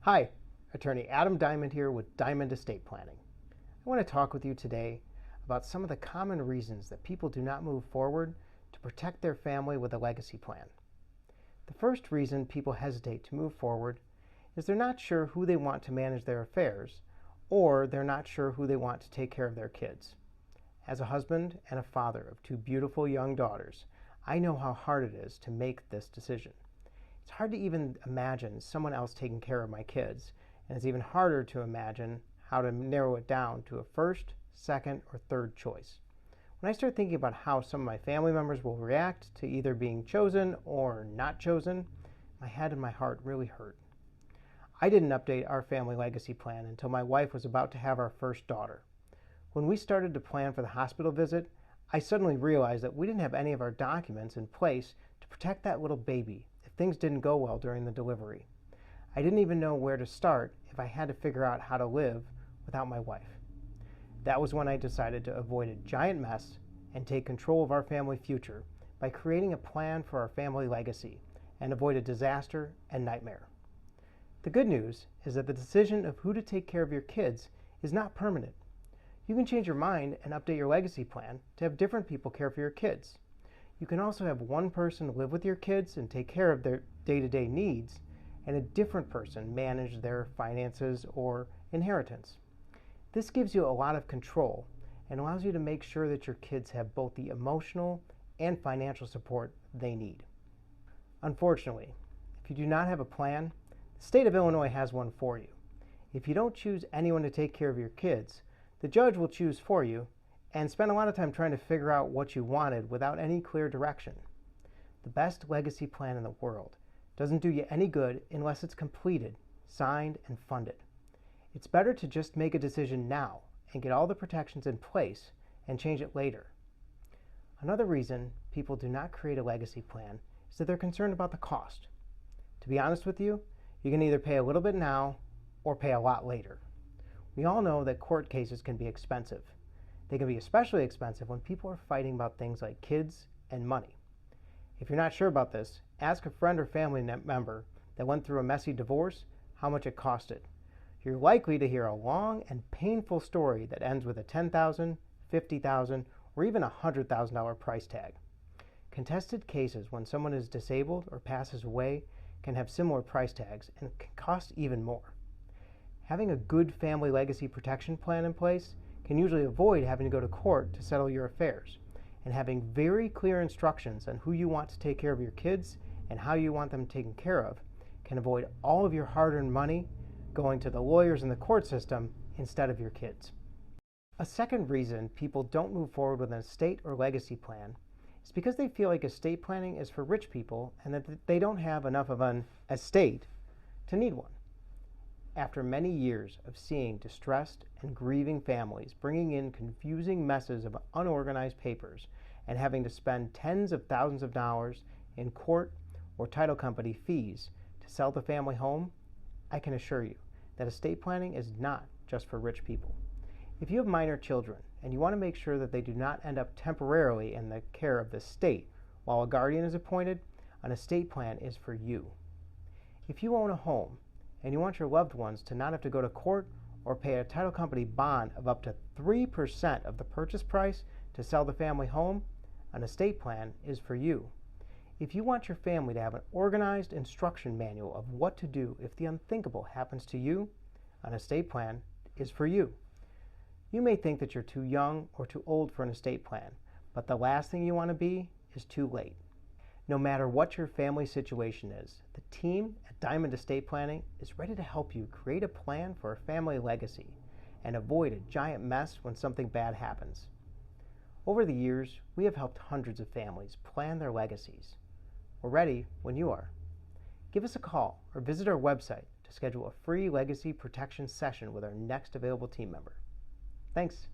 Hi, Attorney Adam Diamond here with Diamond Estate Planning. I want to talk with you today about some of the common reasons that people do not move forward to protect their family with a legacy plan. The first reason people hesitate to move forward is they're not sure who they want to manage their affairs, or they're not sure who they want to take care of their kids. As a husband and a father of two beautiful young daughters, I know how hard it is to make this decision. It's hard to even imagine someone else taking care of my kids, and it's even harder to imagine how to narrow it down to a first, second, or third choice. When I start thinking about how some of my family members will react to either being chosen or not chosen, my head and my heart really hurt. I didn't update our family legacy plan until my wife was about to have our first daughter. When we started to plan for the hospital visit, I suddenly realized that we didn't have any of our documents in place to protect that little baby if things didn't go well during the delivery. I didn't even know where to start if I had to figure out how to live without my wife. That was when I decided to avoid a giant mess and take control of our family future by creating a plan for our family legacy and avoid a disaster and nightmare. The good news is that the decision of who to take care of your kids is not permanent. You can change your mind and update your legacy plan to have different people care for your kids. You can also have one person live with your kids and take care of their day-to-day needs, and a different person manage their finances or inheritance. This gives you a lot of control and allows you to make sure that your kids have both the emotional and financial support they need. Unfortunately, if you do not have a plan, the state of Illinois has one for you. If you don't choose anyone to take care of your kids, the judge will choose for you and spend a lot of time trying to figure out what you wanted without any clear direction. The best legacy plan in the world doesn't do you any good unless it's completed, signed, and funded. It's better to just make a decision now and get all the protections in place and change it later. Another reason people do not create a legacy plan is that they're concerned about the cost. To be honest with you, you can either pay a little bit now or pay a lot later. We all know that court cases can be expensive. They can be especially expensive when people are fighting about things like kids and money. If you're not sure about this, ask a friend or family member that went through a messy divorce how much it costed. You're likely to hear a long and painful story that ends with a $10,000, $50,000, or even a $100,000 price tag. Contested cases when someone is disabled or passes away can have similar price tags and can cost even more. Having a good family legacy protection plan in place can usually avoid having to go to court to settle your affairs, and having very clear instructions on who you want to take care of your kids and how you want them taken care of can avoid all of your hard-earned money going to the lawyers in the court system instead of your kids. A second reason people don't move forward with an estate or legacy plan is because they feel like estate planning is for rich people and that they don't have enough of an estate to need one. After many years of seeing distressed and grieving families bringing in confusing messes of unorganized papers and having to spend tens of thousands of dollars in court or title company fees to sell the family home, I can assure you that estate planning is not just for rich people. If you have minor children and you want to make sure that they do not end up temporarily in the care of the state while a guardian is appointed, an estate plan is for you. If you own a home and you want your loved ones to not have to go to court or pay a title company bond of up to 3% of the purchase price to sell the family home, an estate plan is for you. If you want your family to have an organized instruction manual of what to do if the unthinkable happens to you, an estate plan is for you. You may think that you're too young or too old for an estate plan, but the last thing you want to be is too late. No matter what your family situation is, the team at Diamond Estate Planning is ready to help you create a plan for a family legacy and avoid a giant mess when something bad happens. Over the years, we have helped hundreds of families plan their legacies. We're ready when you are. Give us a call or visit our website to schedule a free legacy protection session with our next available team member. Thanks.